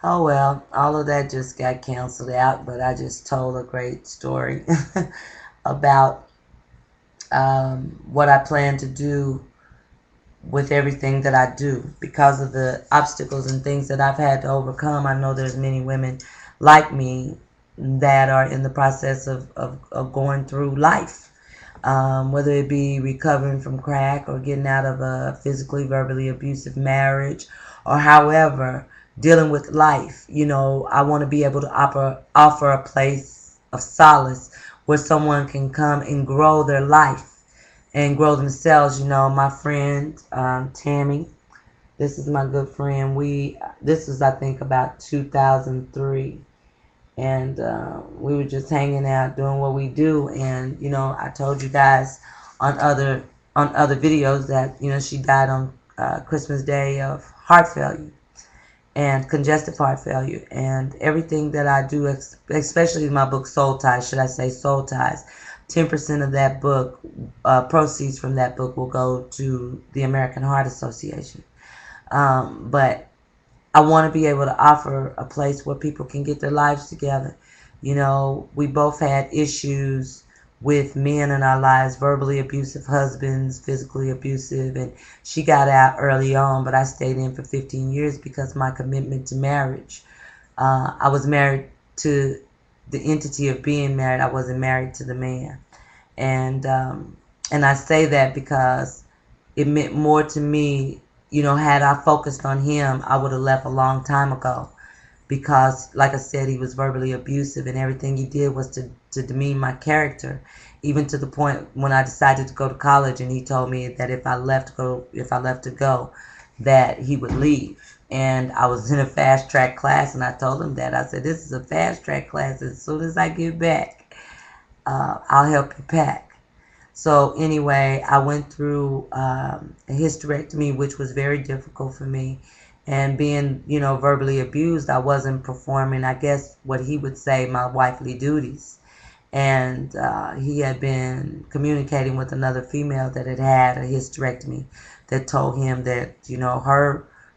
Oh well, all of that just got canceled out, but I just told a great story about what I plan to do with everything that I do because of the obstacles and things that I've had to overcome. I know there's many women like me that are in the process of going through life, whether it be recovering from crack or getting out of a physically, verbally abusive marriage, or however, dealing with life. You know, I want to be able to offer a place of solace where someone can come and grow their life and grow themselves. You know, my friend Tammy, this is my good friend. This was, I think, about 2003, and we were just hanging out doing what we do. And you know, I told you guys on other videos that she died on Christmas Day of heart failure and congestive heart failure. And everything that I do, especially my book Soul Ties, should I say Soul Ties, 10% of that book, proceeds from that book will go to the American Heart Association. But I want to be able to offer a place where people can get their lives together. You know, we both had issues with men in our lives, verbally abusive husbands, physically abusive, and she got out early on, but I stayed in for 15 years because of my commitment to marriage. I was married to the entity of being married. I wasn't married to the man. And I say that because it meant more to me. You know, had I focused on him, I would have left a long time ago. Because, like I said, he was verbally abusive, and everything he did was to demean my character. Even to the point when I decided to go to college, and he told me that if I left to go, that he would leave. And I was in a fast track class, and I told him that. I said, "This is a fast track class. As soon as I get back, I'll help you pack." So anyway, I went through a hysterectomy, which was very difficult for me. And being, verbally abused, I wasn't performing, I guess, what he would say, my wifely duties. And he had been communicating with another female that had a hysterectomy that told him that,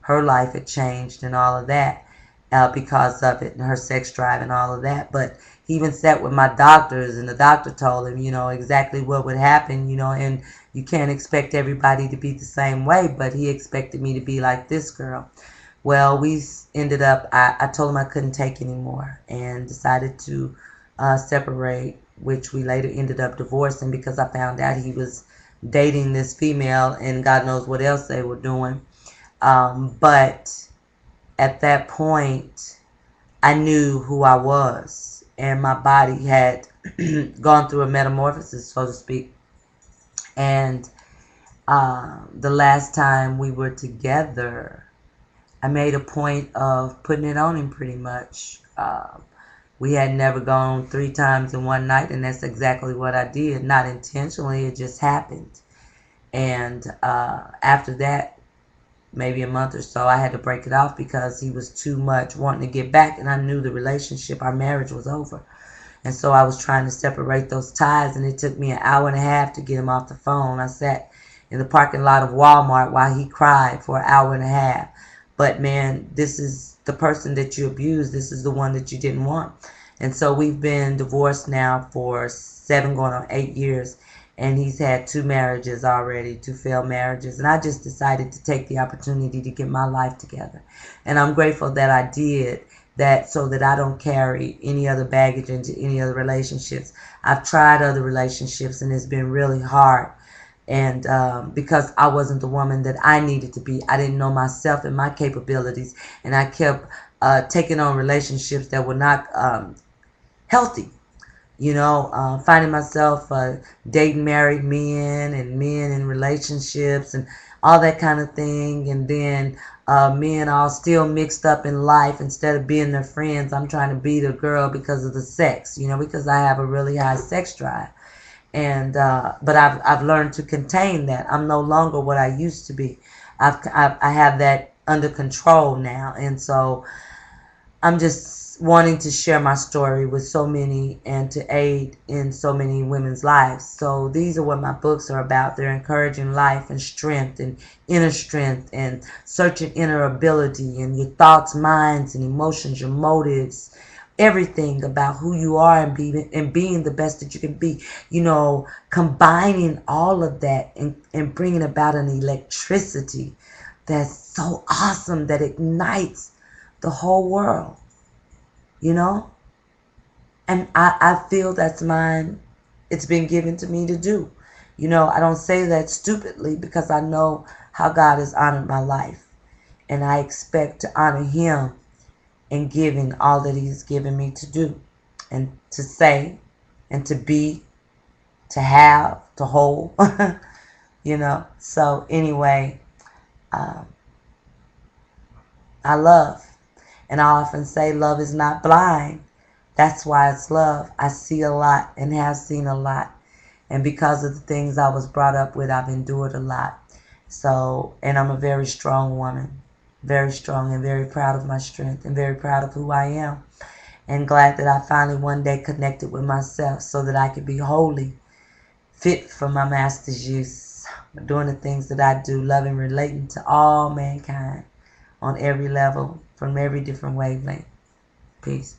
her life had changed and all of that because of it, and her sex drive and all of that. But he even sat with my doctors, and the doctor told him, exactly what would happen, and you can't expect everybody to be the same way, but he expected me to be like this girl. Well, we ended up, I told him I couldn't take anymore and decided to separate, which we later ended up divorcing because I found out he was dating this female and God knows what else they were doing. But at that point, I knew who I was, and my body had gone through a metamorphosis, so to speak. And the last time we were together, I made a point of putting it on him pretty much. We had never gone 3 times in one night, and that's exactly what I did. Not intentionally, it just happened. And after that, maybe a month or so, I had to break it off because he was too much wanting to get back, and I knew the relationship, our marriage was over. And so I was trying to separate those ties, and it took me an hour and a half to get him off the phone. I sat in the parking lot of Walmart while he cried for an hour and a half. But man, this is the person that you abused. This is the one that you didn't want. And so we've been divorced now for 7 going on 8 years. And he's had 2 marriages already, 2 failed marriages. And I just decided to take the opportunity to get my life together. And I'm grateful that I did that so that I don't carry any other baggage into any other relationships. I've tried other relationships, and it's been really hard. And because I wasn't the woman that I needed to be, I didn't know myself and my capabilities. And I kept taking on relationships that were not healthy. Finding myself dating married men and men in relationships and all that kind of thing. And then men all still mixed up in life. Instead of being their friends, I'm trying to be the girl because of the sex, because I have a really high sex drive. And but I've learned to contain that. I'm no longer what I used to be. I have that under control now. And so I'm just wanting to share my story with so many and to aid in so many women's lives. So these are what my books are about. They're encouraging life and inner strength and searching inner ability and your thoughts, minds, and emotions, your motives, everything about who you are and being the best that you can be. You know, combining all of that and bringing about an electricity that's so awesome that ignites the whole world, you know? And I feel that's mine. It's been given to me to do. You know, I don't say that stupidly because I know how God has honored my life. And I expect to honor Him in giving all that He's given me to do and to say and to be, to have, to hold, you know? So, anyway, um, I love. And I often say love is not blind. That's why it's love. I see a lot and have seen a lot. And because of the things I was brought up with, I've endured a lot. So, and I'm a very strong woman. Very strong and very proud of my strength and very proud of who I am. And glad that I finally one day connected with myself so that I could be holy, fit for my master's use. Doing the things that I do, loving, relating to all mankind on every level, from every different wavelength. Peace.